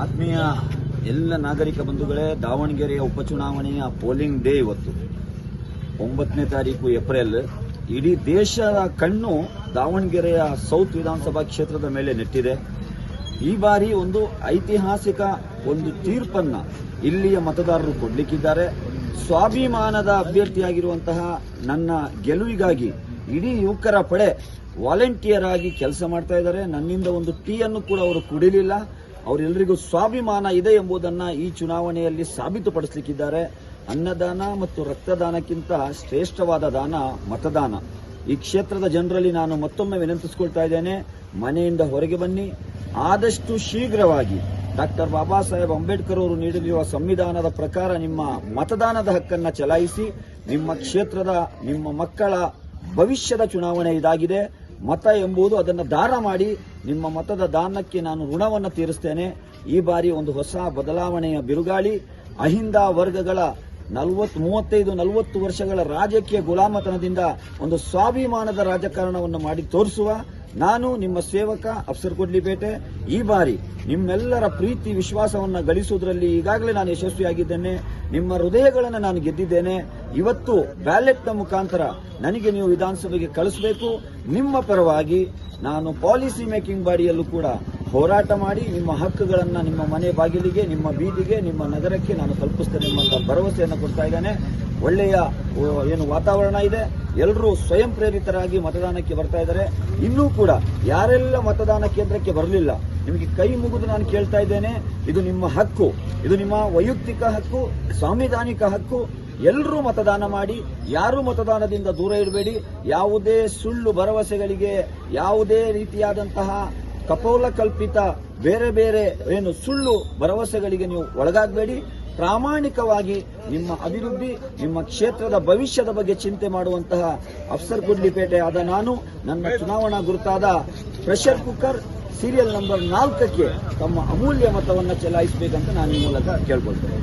ಆತ್ಮೀಯ ಎಲ್ಲ ನಾಗರಿಕ ಬಂಧುಗಳೇ, ದಾವಣಗೆರೆಯ ಉಪಚುನಾವಣೆಯ ಪೋಲಿಂಗ್ ಡೇ ಇವತ್ತು 9ನೇ ತಾರೀಕು ಏಪ್ರಿಲ್. ಇಡೀ ದೇಶದ ಕಣ್ಣು ದಾವಣಗೆರೆಯ ಸೌತ್ ವಿಧಾನಸಭಾ ಕ್ಷೇತ್ರದ ಮೇಲೆ ನೆಟ್ಟಿದೆ. ಈ ಬಾರಿ ಒಂದು ಐತಿಹಾಸಿಕ ಒಂದು ತೀರ್ಪನ್ನ ಇಲ್ಲಿಯ ಮತದಾರರು ಕೊಡ್ಲಿಕ್ಕಿದ್ದಾರೆ. ಸ್ವಾಭಿಮಾನದ ಅಭ್ಯರ್ಥಿಯಾಗಿರುವಂತಹ ನನ್ನ ಗೆಲುವಿಗಾಗಿ ಇಡೀ ಯುವಕರ ಪಡೆ ವಾಲಂಟಿಯರ್ ಆಗಿ ಕೆಲಸ ಮಾಡ್ತಾ ಇದ್ದಾರೆ. ನನ್ನಿಂದ ಒಂದು ಟೀಯನ್ನು ಕೂಡ ಅವರು ಕುಡಿಲಿಲ್ಲ. ಅವರೆಲ್ಲರಿಗೂ ಸ್ವಾಭಿಮಾನ ಇದೆ ಎಂಬುದನ್ನು ಈ ಚುನಾವಣೆಯಲ್ಲಿ ಸಾಬೀತುಪಡಿಸಲಿಕ್ಕಿದ್ದಾರೆ. ಅನ್ನದಾನ ಮತ್ತು ರಕ್ತದಾನಕ್ಕಿಂತ ಶ್ರೇಷ್ಠವಾದ ದಾನ ಮತದಾನ. ಈ ಕ್ಷೇತ್ರದ ಜನರಲ್ಲಿ ನಾನು ಮತ್ತೊಮ್ಮೆ ವಿನಂತಿಸಿಕೊಳ್ತಾ ಇದ್ದೇನೆ, ಮನೆಯಿಂದ ಹೊರಗೆ ಬನ್ನಿ. ಆದಷ್ಟು ಶೀಘ್ರವಾಗಿ ಡಾಕ್ಟರ್ ಬಾಬಾ ಸಾಹೇಬ್ ಅಂಬೇಡ್ಕರ್ ಅವರು ನೀಡಿರುವ ಸಂವಿಧಾನದ ಪ್ರಕಾರ ನಿಮ್ಮ ಮತದಾನದ ಹಕ್ಕನ್ನು ಚಲಾಯಿಸಿ. ನಿಮ್ಮ ಕ್ಷೇತ್ರದ ನಿಮ್ಮ ಮಕ್ಕಳ ಭವಿಷ್ಯದ ಚುನಾವಣೆ ಇದಾಗಿದೆ. ಮತ ಎಂಬುದು ಅದನ್ನು ದಾನ ಮಾಡಿ. ನಿಮ್ಮ ಮತದ ದಾನಕ್ಕೆ ನಾನು ಋಣವನ್ನು ತೀರಿಸ್ತೇನೆ. ಈ ಬಾರಿ ಒಂದು ಹೊಸ ಬದಲಾವಣೆಯ ಬಿರುಗಾಳಿ. ಅಹಿಂದ ವರ್ಗಗಳ 35-40 ವರ್ಷಗಳ ರಾಜಕೀಯ ಗುಲಾಮತನದಿಂದ ಒಂದು ಸ್ವಾಭಿಮಾನದ ರಾಜಕಾರಣವನ್ನು ಮಾಡಿ ತೋರಿಸುವ ನಾನು ನಿಮ್ಮ ಸೇವಕ ಅಫ್ಸರ್ ಕೊಡ್ಲಿಪೇಟೆ. ಈ ಬಾರಿ ನಿಮ್ಮೆಲ್ಲರ ಪ್ರೀತಿ ವಿಶ್ವಾಸವನ್ನು ಗಳಿಸುವುದರಲ್ಲಿ ಈಗಾಗಲೇ ನಾನು ಯಶಸ್ವಿಯಾಗಿದ್ದೇನೆ. ನಿಮ್ಮ ಹೃದಯಗಳನ್ನು ನಾನು ಗೆದ್ದಿದ್ದೇನೆ. ಇವತ್ತು ಬ್ಯಾಲೆಟ್ನ ಮುಖಾಂತರ ನನಗೆ ನೀವು ವಿಧಾನಸಭೆಗೆ ಕಳಿಸಬೇಕು. ನಿಮ್ಮ ಪರವಾಗಿ ನಾನು ಪಾಲಿಸಿ ಮೇಕಿಂಗ್ ಬಾಡಿಯಲ್ಲೂ ಕೂಡ ಹೋರಾಟ ಮಾಡಿ ನಿಮ್ಮ ಹಕ್ಕುಗಳನ್ನು ನಿಮ್ಮ ಮನೆ ಬಾಗಿಲಿಗೆ, ನಿಮ್ಮ ಬೀದಿಗೆ, ನಿಮ್ಮ ನಗರಕ್ಕೆ ನಾನು ತಲುಪಿಸ್ತೇನೆ ಎಂಬ ಭರವಸೆಯನ್ನು ಕೊಡ್ತಾ ಇದ್ದೇನೆ. ಒಳ್ಳೆಯ ಏನು ವಾತಾವರಣ ಇದೆ. ಎಲ್ಲರೂ ಸ್ವಯಂ ಪ್ರೇರಿತರಾಗಿ ಮತದಾನಕ್ಕೆ ಬರ್ತಾ ಇದ್ದಾರೆ. ಇನ್ನೂ ಕೂಡ ಯಾರೆಲ್ಲ ಮತದಾನ ಕೇಂದ್ರಕ್ಕೆ ಬರಲಿಲ್ಲ, ನಿಮಗೆ ಕೈ ಮುಗಿದು ನಾನು ಕೇಳ್ತಾ ಇದ್ದೇನೆ, ಇದು ನಿಮ್ಮ ಹಕ್ಕು, ಇದು ನಿಮ್ಮ ವೈಯಕ್ತಿಕ ಹಕ್ಕು, ಸಾಂವಿಧಾನಿಕ ಹಕ್ಕು. ಎಲ್ಲರೂ ಮತದಾನ ಮಾಡಿ. ಯಾರೂ ಮತದಾನದಿಂದ ದೂರ ಇರಬೇಡಿ. ಯಾವುದೇ ಸುಳ್ಳು ಭರವಸೆಗಳಿಗೆ, ಯಾವುದೇ ರೀತಿಯಾದಂತಹ ಕಪೋಲ ಕಲ್ಪಿತ ಬೇರೆ ಬೇರೆ ಏನು ಸುಳ್ಳು ಭರವಸೆಗಳಿಗೆ ನೀವು ಒಳಗಾಗಬೇಡಿ. ಪ್ರಾಮಾಣಿಕವಾಗಿ ನಿಮ್ಮ ಅಭಿವೃದ್ಧಿ, ನಿಮ್ಮ ಕ್ಷೇತ್ರದ ಭವಿಷ್ಯದ ಬಗ್ಗೆ ಚಿಂತೆ ಮಾಡುವಂತಹ ಅಫ್ಸರ್ ಗುಡ್ಲಿಪೇಟೆ ಆದ ನಾನು ನನ್ನ ಚುನಾವಣಾ ಗುರುತಾದ ಪ್ರೆಷರ್ ಕುಕ್ಕರ್ ಸೀರಿಯಲ್ ನಂಬರ್ 4ಕ್ಕೆ ತಮ್ಮ ಅಮೂಲ್ಯ ಮತವನ್ನು ಚಲಾಯಿಸಬೇಕಂತ ನಾನು ಈ ಮೂಲಕ ಕೇಳ್ಕೊಳ್ತೇನೆ.